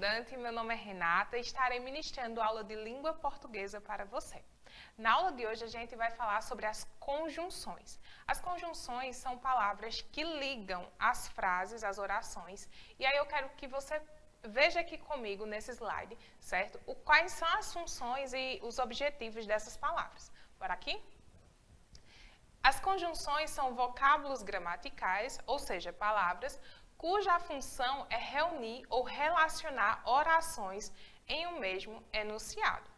estudante, meu nome é Renata e estarei ministrando aula de língua portuguesa para você. Na aula de hoje a gente vai falar sobre as conjunções. As conjunções são palavras que ligam as frases, as orações, e aí eu quero que você veja aqui comigo nesse slide, certo? Quais são as funções e os objetivos dessas palavras. Bora aqui? As conjunções são vocábulos gramaticais, ou seja, palavras cuja função é reunir ou relacionar orações em um mesmo enunciado.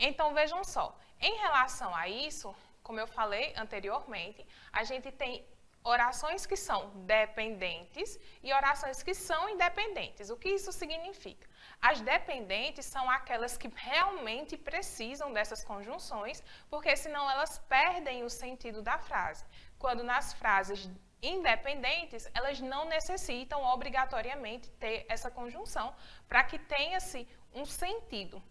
Então, vejam só, em relação a isso, como eu falei anteriormente, a gente tem orações que são dependentes e orações que são independentes. O que isso significa? As dependentes são aquelas que realmente precisam dessas conjunções, porque senão elas perdem o sentido da frase. Quando nas frases independentes, elas não necessitam obrigatoriamente ter essa conjunção para que tenha-se um sentido.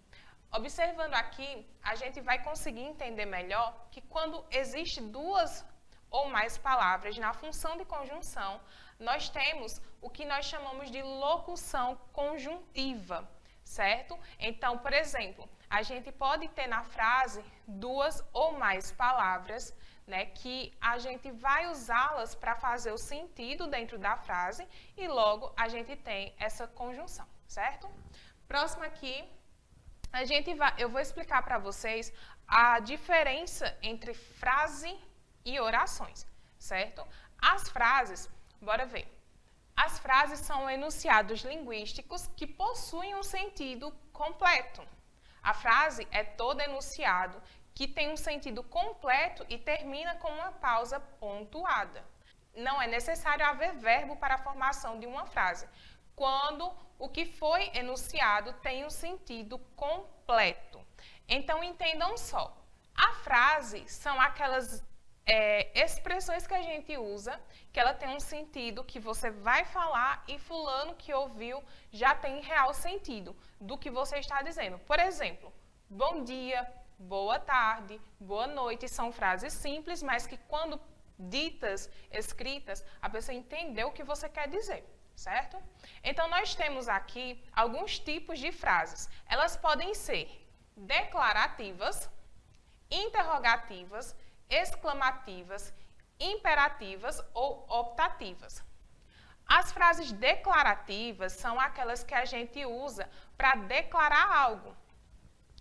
Observando aqui, a gente vai conseguir entender melhor que quando existe duas ou mais palavras na função de conjunção, nós temos o que nós chamamos de locução conjuntiva, certo? Então, por exemplo, a gente pode ter na frase duas ou mais palavras, né, que a gente vai usá-las para fazer o sentido dentro da frase e logo a gente tem essa conjunção, certo? Próximo aqui, eu vou explicar para vocês a diferença entre frase e orações, certo? As frases, bora ver. As frases são enunciados linguísticos que possuem um sentido completo. A frase é todo enunciado que tem um sentido completo e termina com uma pausa pontuada. Não é necessário haver verbo para a formação de uma frase, quando o que foi enunciado tem um sentido completo. Então, entendam só, a frase são aquelas expressões que a gente usa, que ela tem um sentido que você vai falar e fulano que ouviu já tem real sentido do que você está dizendo. Por exemplo, bom dia, boa tarde, boa noite, são frases simples, mas que quando ditas, escritas, a pessoa entendeu o que você quer dizer, certo? Então, nós temos aqui alguns tipos de frases. Elas podem ser declarativas, interrogativas, exclamativas, imperativas ou optativas. As frases declarativas são aquelas que a gente usa para declarar algo.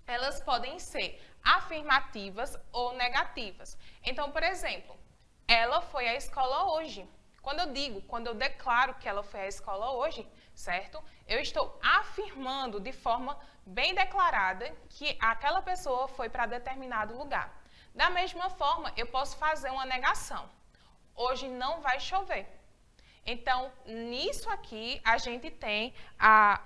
Elas podem ser afirmativas ou negativas. Então, por exemplo, ela foi à escola hoje. Quando eu declaro que ela foi à escola hoje, certo? Eu estou afirmando de forma bem declarada que aquela pessoa foi para determinado lugar. Da mesma forma, eu posso fazer uma negação. Hoje não vai chover. Então, nisso aqui, a gente tem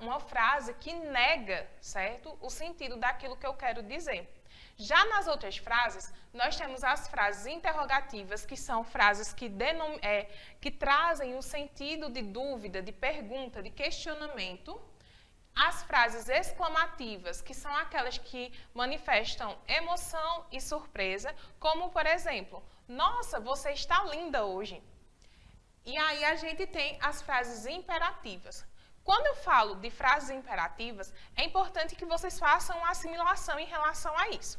uma frase que nega, certo? O sentido daquilo que eu quero dizer. Já nas outras frases, nós temos as frases interrogativas, que são frases que trazem o sentido de dúvida, de pergunta, de questionamento. As frases exclamativas, que são aquelas que manifestam emoção e surpresa, como, por exemplo, nossa, você está linda hoje. E aí a gente tem as frases imperativas. Quando eu falo de frases imperativas, é importante que vocês façam uma assimilação em relação a isso.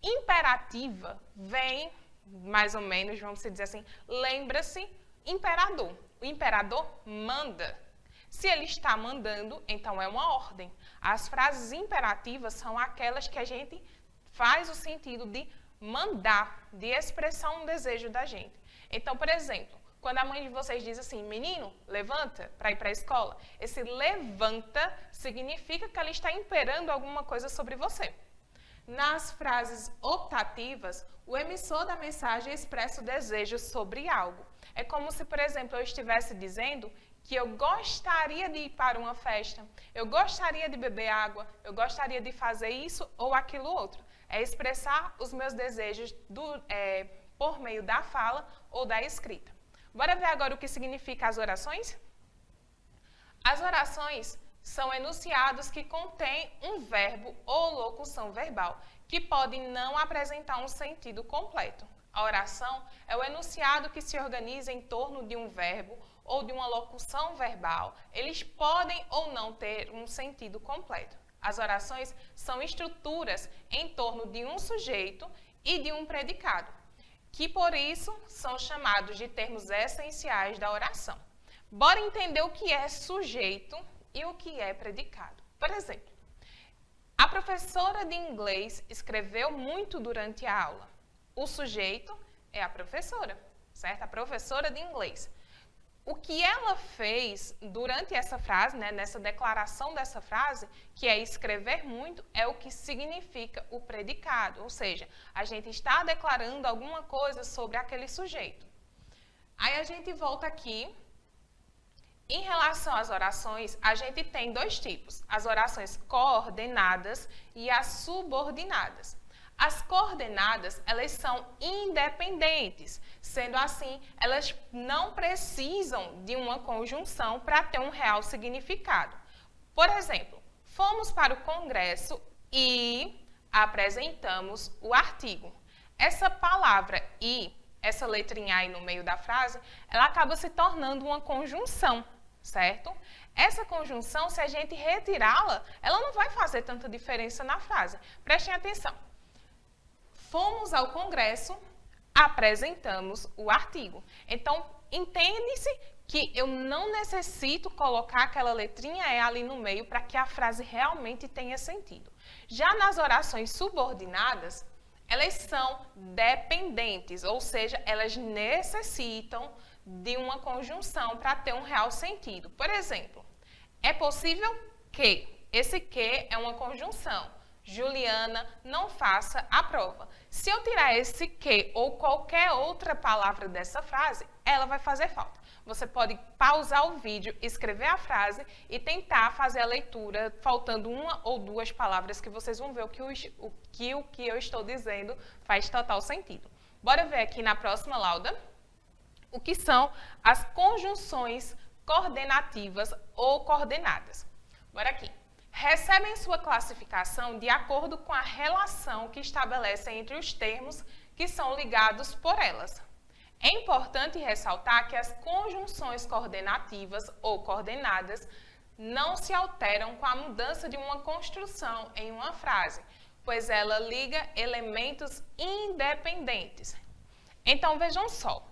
Imperativa vem, mais ou menos, vamos dizer assim, lembra-se, imperador. O imperador manda. Se ele está mandando, então é uma ordem. As frases imperativas são aquelas que a gente faz o sentido de mandar, de expressar um desejo da gente. Então, por exemplo, quando a mãe de vocês diz assim, menino, levanta para ir para a escola, esse levanta significa que ela está imperando alguma coisa sobre você. Nas frases optativas, o emissor da mensagem expressa o desejo sobre algo. É como se, por exemplo, eu estivesse dizendo que eu gostaria de ir para uma festa, eu gostaria de beber água, eu gostaria de fazer isso ou aquilo outro. É expressar os meus desejos por meio da fala ou da escrita. Bora ver agora o que significa as orações? As orações são enunciados que contêm um verbo ou locução verbal, que podem não apresentar um sentido completo. A oração é o enunciado que se organiza em torno de um verbo ou de uma locução verbal, eles podem ou não ter um sentido completo. As orações são estruturas em torno de um sujeito e de um predicado, que por isso são chamados de termos essenciais da oração. Bora entender o que é sujeito e o que é predicado. Por exemplo, a professora de inglês escreveu muito durante a aula. O sujeito é a professora, certo? A professora de inglês. O que ela fez durante essa frase, né, nessa declaração dessa frase, que é escrever muito, é o que significa o predicado. Ou seja, a gente está declarando alguma coisa sobre aquele sujeito. Aí a gente volta aqui. Em relação às orações, a gente tem dois tipos, as orações coordenadas e as subordinadas. As coordenadas, elas são independentes, sendo assim, elas não precisam de uma conjunção para ter um real significado. Por exemplo, fomos para o congresso e apresentamos o artigo. Essa palavra e, essa letrinha aí no meio da frase, ela acaba se tornando uma conjunção. Certo? Essa conjunção, se a gente retirá-la, ela não vai fazer tanta diferença na frase. Prestem atenção. Fomos ao congresso, apresentamos o artigo. Então, entende-se que eu não necessito colocar aquela letrinha E ali no meio para que a frase realmente tenha sentido. Já nas orações subordinadas, elas são dependentes, ou seja, elas necessitam de uma conjunção para ter um real sentido. Por exemplo, é possível que, esse que é uma conjunção, Juliana não faça a prova. Se eu tirar esse que ou qualquer outra palavra dessa frase, ela vai fazer falta. Você pode pausar o vídeo, escrever a frase e tentar fazer a leitura faltando uma ou duas palavras que vocês vão ver o que eu estou dizendo faz total sentido. Bora ver aqui na próxima lauda o que são as conjunções coordenativas ou coordenadas. Bora aqui. Recebem sua classificação de acordo com a relação que estabelecem entre os termos que são ligados por elas. É importante ressaltar que as conjunções coordenativas ou coordenadas não se alteram com a mudança de uma construção em uma frase, pois ela liga elementos independentes. Então, vejam só.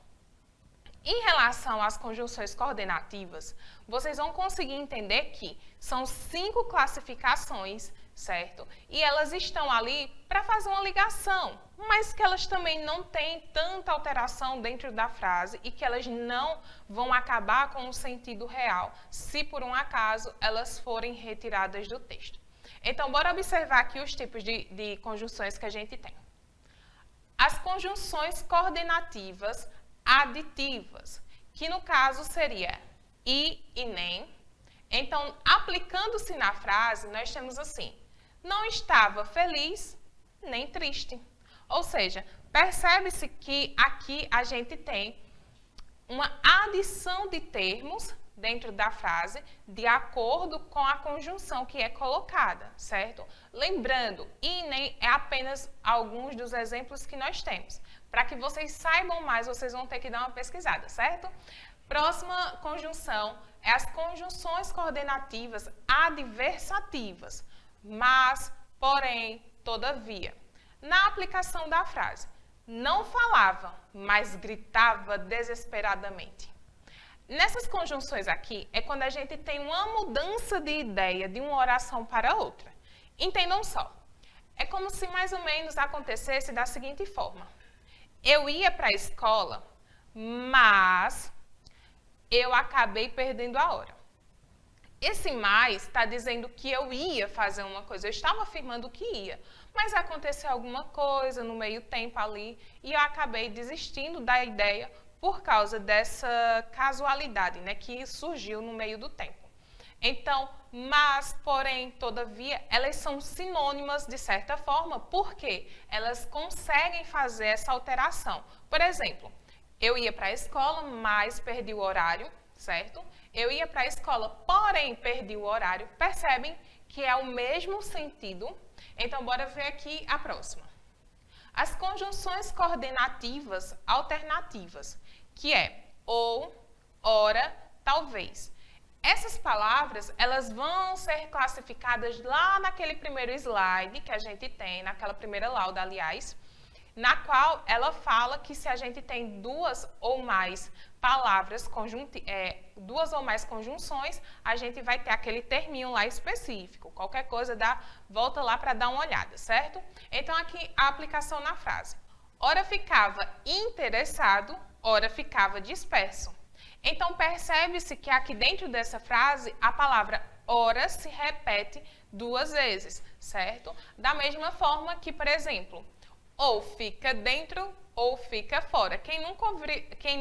Em relação às conjunções coordenativas, vocês vão conseguir entender que são 5 classificações, certo? E elas estão ali para fazer uma ligação, mas que elas também não têm tanta alteração dentro da frase e que elas não vão acabar com o sentido real, se por um acaso elas forem retiradas do texto. Então, bora observar aqui os tipos de conjunções que a gente tem. As conjunções coordenativas aditivas, que no caso seria e nem. Então, aplicando-se na frase, nós temos assim, não estava feliz nem triste. Ou seja, percebe-se que aqui a gente tem uma adição de termos dentro da frase de acordo com a conjunção que é colocada, certo? Lembrando, e nem é apenas alguns dos exemplos que nós temos. Para que vocês saibam mais, vocês vão ter que dar uma pesquisada, certo? Próxima conjunção é as conjunções coordenativas adversativas, mas, porém, todavia. Na aplicação da frase, não falava, mas gritava desesperadamente. Nessas conjunções aqui, é quando a gente tem uma mudança de ideia de uma oração para outra. Entendam só, é como se mais ou menos acontecesse da seguinte forma. Eu ia para a escola, mas eu acabei perdendo a hora. Esse mais está dizendo que eu ia fazer uma coisa, eu estava afirmando que ia, mas aconteceu alguma coisa no meio tempo ali e eu acabei desistindo da ideia por causa dessa casualidade, né, que surgiu no meio do tempo. Então, mas, porém, todavia, elas são sinônimas de certa forma, porque elas conseguem fazer essa alteração. Por exemplo, eu ia para a escola, mas perdi o horário, certo? Eu ia para a escola, porém perdi o horário. Percebem que é o mesmo sentido? Então, bora ver aqui a próxima. As conjunções coordenativas alternativas, que é ou, ora, talvez. Essas palavras, elas vão ser classificadas lá naquele primeiro slide que a gente tem, naquela primeira lauda, aliás, na qual ela fala que se a gente tem duas ou mais palavras, duas ou mais conjunções, a gente vai ter aquele terminho lá específico. Qualquer coisa, volta lá para dar uma olhada, certo? Então, aqui a aplicação na frase. Ora ficava interessado, ora ficava disperso. Então, percebe-se que aqui dentro dessa frase, a palavra ora se repete duas vezes, certo? Da mesma forma que, por exemplo, ou fica dentro ou fica fora. Quem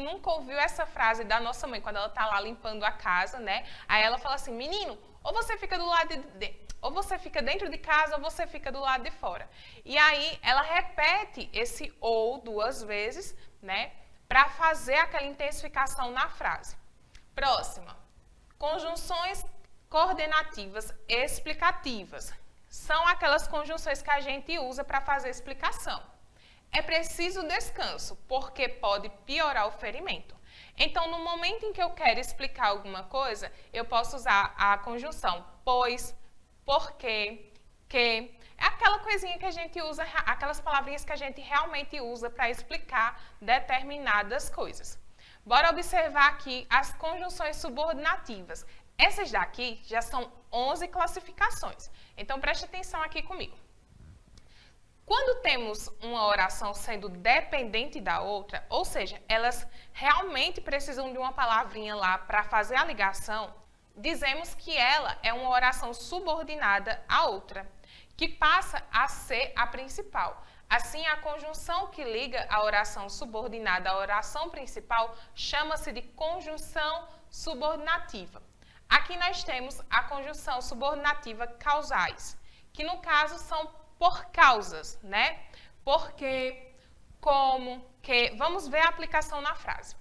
nunca ouviu essa frase da nossa mãe quando ela está lá limpando a casa, né? Aí ela fala assim, menino, ou você fica do lado ou você fica dentro de casa ou você fica do lado de fora. E aí ela repete esse ou duas vezes, né? Para fazer aquela intensificação na frase. Próxima. Conjunções coordenativas explicativas. São aquelas conjunções que a gente usa para fazer explicação. É preciso descanso, porque pode piorar o ferimento. Então, no momento em que eu quero explicar alguma coisa, eu posso usar a conjunção pois, porque, que. É aquela coisinha que a gente usa, aquelas palavrinhas que a gente realmente usa para explicar determinadas coisas. Bora observar aqui as conjunções subordinativas. Essas daqui já são 11 classificações. Então, preste atenção aqui comigo. Quando temos uma oração sendo dependente da outra, ou seja, elas realmente precisam de uma palavrinha lá para fazer a ligação, dizemos que ela é uma oração subordinada à outra, que passa a ser a principal. Assim, a conjunção que liga a oração subordinada à oração principal chama-se de conjunção subordinativa. Aqui nós temos a conjunção subordinativa causais, que no caso são por causas, né? Porque, como, que. Vamos ver a aplicação na frase.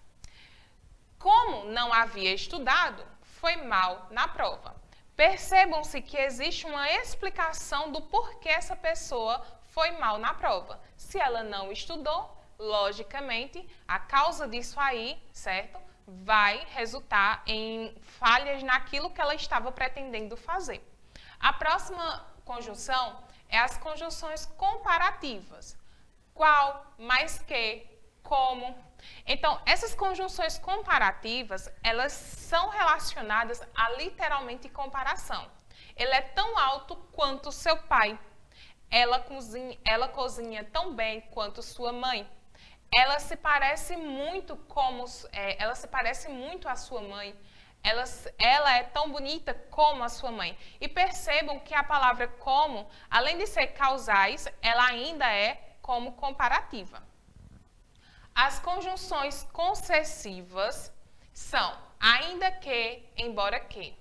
Como não havia estudado, foi mal na prova. Percebam-se que existe uma explicação do porquê essa pessoa foi mal na prova. Se ela não estudou, logicamente, a causa disso aí, certo? Vai resultar em falhas naquilo que ela estava pretendendo fazer. A próxima conjunção é as conjunções comparativas. Qual, mais que, como. Então, essas conjunções comparativas, elas são relacionadas a literalmente comparação. Ele é tão alto quanto seu pai. Ela cozinha tão bem quanto sua mãe. Ela se parece muito à sua mãe. Ela é tão bonita como a sua mãe. E percebam que a palavra como, além de ser causais, ela ainda é como comparativa. As conjunções concessivas são ainda que, embora que.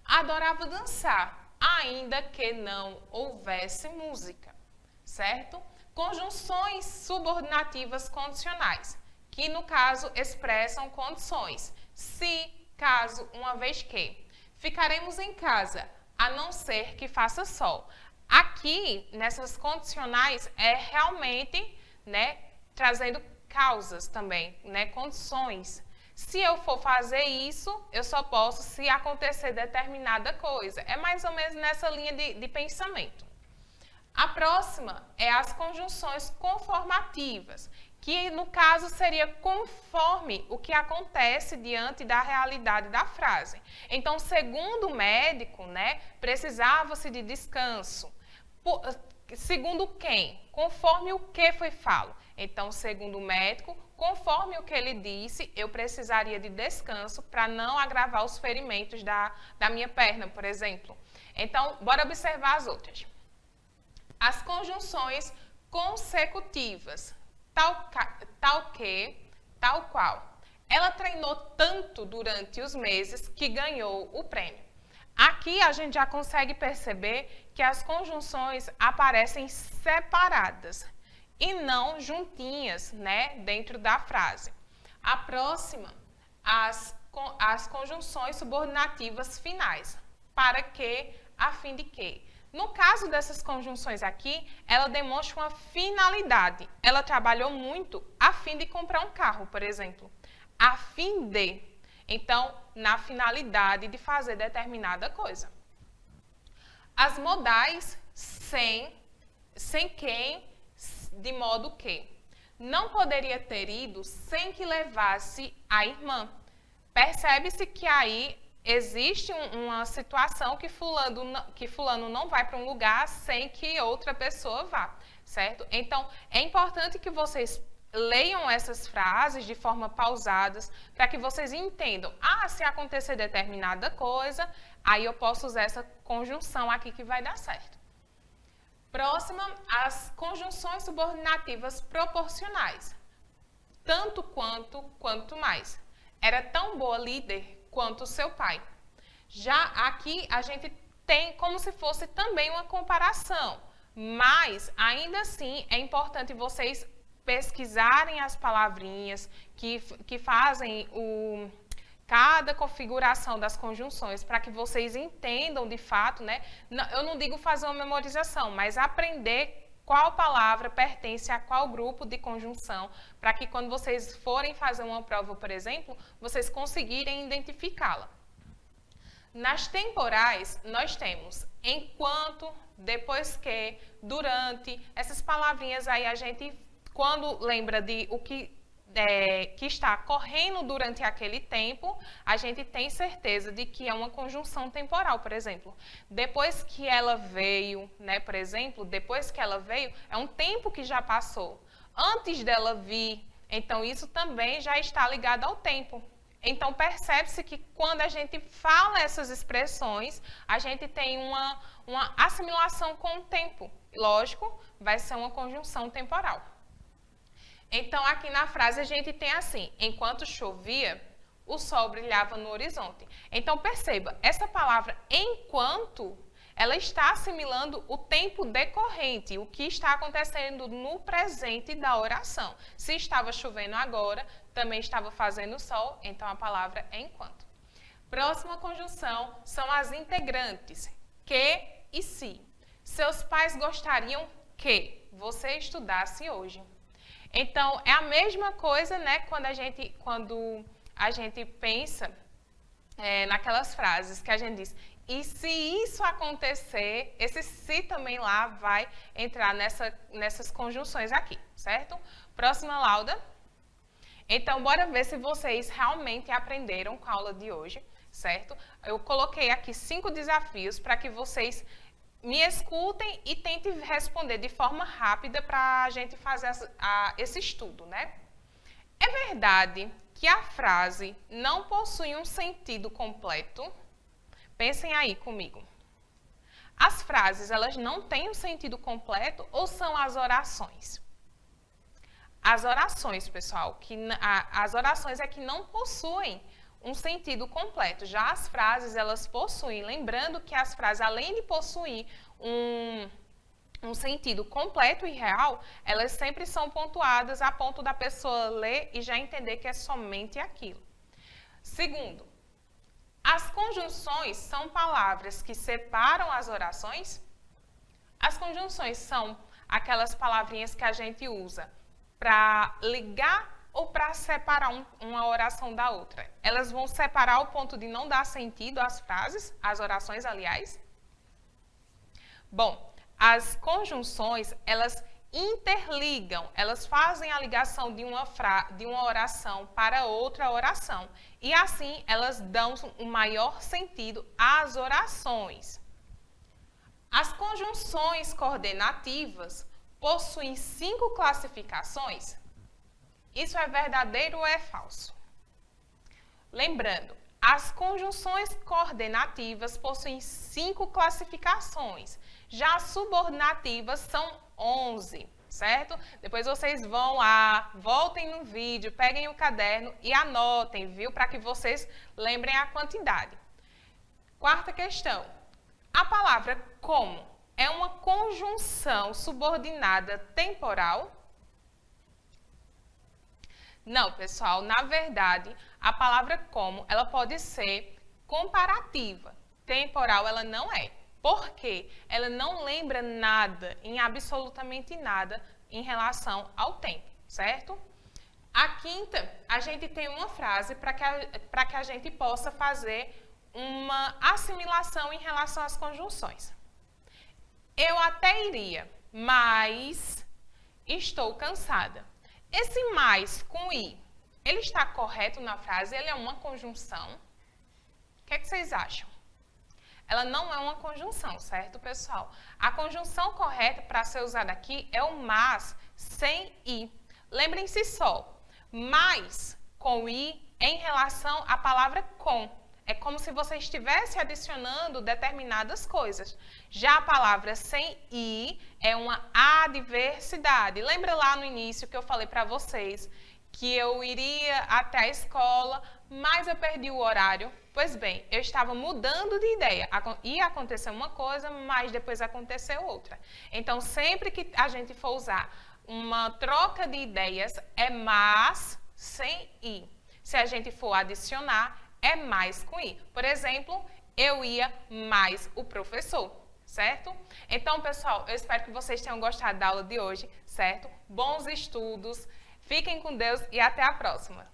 Adorava dançar, ainda que não houvesse música, certo? Conjunções subordinativas condicionais, que no caso expressam condições. Se, caso, uma vez que. Ficaremos em casa, a não ser que faça sol. Aqui, nessas condicionais, é realmente, né, trazendo causas também, né, condições. Se eu for fazer isso, eu só posso se acontecer determinada coisa. É mais ou menos nessa linha de pensamento. A próxima é as conjunções conformativas, que no caso seria conforme o que acontece diante da realidade da frase. Então, segundo o médico, né, precisava-se de descanso. Segundo quem? Conforme o que foi falo. Então, segundo o médico, conforme o que ele disse, eu precisaria de descanso para não agravar os ferimentos da minha perna, por exemplo. Então, bora observar as outras. As conjunções consecutivas, tal que, tal qual. Ela treinou tanto durante os meses que ganhou o prêmio. Aqui a gente já consegue perceber que as conjunções aparecem separadas e não juntinhas, né, dentro da frase. A próxima, as conjunções subordinativas finais. Para que, a fim de que. No caso dessas conjunções aqui, ela demonstra uma finalidade. Ela trabalhou muito a fim de comprar um carro, por exemplo. A fim de. Então, na finalidade de fazer determinada coisa. As modais sem quem, de modo que. Não poderia ter ido sem que levasse a irmã. Percebe-se que aí existe uma situação que fulano não vai para um lugar sem que outra pessoa vá, certo? Então, é importante que vocês leiam essas frases de forma pausadas para que vocês entendam. Se acontecer determinada coisa, aí eu posso usar essa conjunção aqui que vai dar certo. Próxima, as conjunções subordinativas proporcionais. Tanto quanto mais. Era tão boa líder quanto seu pai. Já aqui a gente tem como se fosse também uma comparação, mas ainda assim é importante vocês pesquisarem as palavrinhas que fazem cada configuração das conjunções para que vocês entendam de fato, né? Eu não digo fazer uma memorização, mas aprender qual palavra pertence a qual grupo de conjunção, para que quando vocês forem fazer uma prova, por exemplo, vocês conseguirem identificá-la. Nas temporais, nós temos enquanto, depois que, durante, essas palavrinhas aí a gente, quando lembra de o que está correndo durante aquele tempo, a gente tem certeza de que é uma conjunção temporal, por exemplo. Depois que ela veio, né, por exemplo, depois que ela veio, é um tempo que já passou. Antes dela vir, então isso também já está ligado ao tempo. Então percebe-se que quando a gente fala essas expressões, a gente tem uma assimilação com o tempo. Lógico, vai ser uma conjunção temporal. Então, aqui na frase a gente tem assim, enquanto chovia, o sol brilhava no horizonte. Então, perceba, essa palavra enquanto, ela está assimilando o tempo decorrente, o que está acontecendo no presente da oração. Se estava chovendo agora, também estava fazendo sol, então a palavra é enquanto. Próxima conjunção são as integrantes, que e se. Seus pais gostariam que você estudasse hoje. Então, é a mesma coisa, né, quando a gente pensa naquelas frases que a gente diz, e se isso acontecer, esse se também lá vai entrar nessas conjunções aqui, certo? Próxima lauda. Então, bora ver se vocês realmente aprenderam com a aula de hoje, certo? Eu coloquei aqui 5 desafios para que vocês me escutem e tentem responder de forma rápida para a gente fazer esse estudo, né? É verdade que a frase não possui um sentido completo? Pensem aí comigo. As frases, elas não têm um sentido completo ou são as orações? As orações, pessoal, as orações é que não possuem um sentido completo. Já as frases, elas possuem, lembrando que as frases, além de possuir um sentido completo e real, elas sempre são pontuadas a ponto da pessoa ler e já entender que é somente aquilo. Segundo, as conjunções são palavras que separam as orações? As conjunções são aquelas palavrinhas que a gente usa para ligar ou para separar uma oração da outra. Elas vão separar ao ponto de não dar sentido às frases, às orações, aliás. Bom, as conjunções, elas interligam, elas fazem a ligação de uma oração para outra oração. E assim, elas dão um maior sentido às orações. As conjunções coordenativas possuem 5 classificações? Isso é verdadeiro ou é falso? Lembrando, as conjunções coordenativas possuem 5 classificações. Já as subordinativas são 11, certo? Depois vocês vão lá, voltem no vídeo, peguem o caderno e anotem, viu? Para que vocês lembrem a quantidade. Quarta questão. A palavra como é uma conjunção subordinada temporal? Não, pessoal, na verdade, a palavra como, ela pode ser comparativa. Temporal ela não é. Por quê? Ela não lembra nada, em absolutamente nada, em relação ao tempo, certo? A quinta, a gente tem uma frase para que a gente possa fazer uma assimilação em relação às conjunções. Eu até iria, mas estou cansada. Esse mais com i, ele está correto na frase? Ele é uma conjunção? O que é que vocês acham? Ela não é uma conjunção, certo, pessoal? A conjunção correta para ser usada aqui é o mas sem i. Lembrem-se só, mais com i em relação à palavra com. É como se você estivesse adicionando determinadas coisas. Já a palavra sem i é uma adversidade. Lembra lá no início que eu falei para vocês que eu iria até a escola, mas eu perdi o horário? Pois bem, eu estava mudando de ideia. Ia acontecer uma coisa, mas depois aconteceu outra. Então, sempre que a gente for usar uma troca de ideias, é mas sem i. Se a gente for adicionar, é mais com i. Por exemplo, eu ia mais o professor, certo? Então, pessoal, eu espero que vocês tenham gostado da aula de hoje, certo? Bons estudos, fiquem com Deus e até a próxima!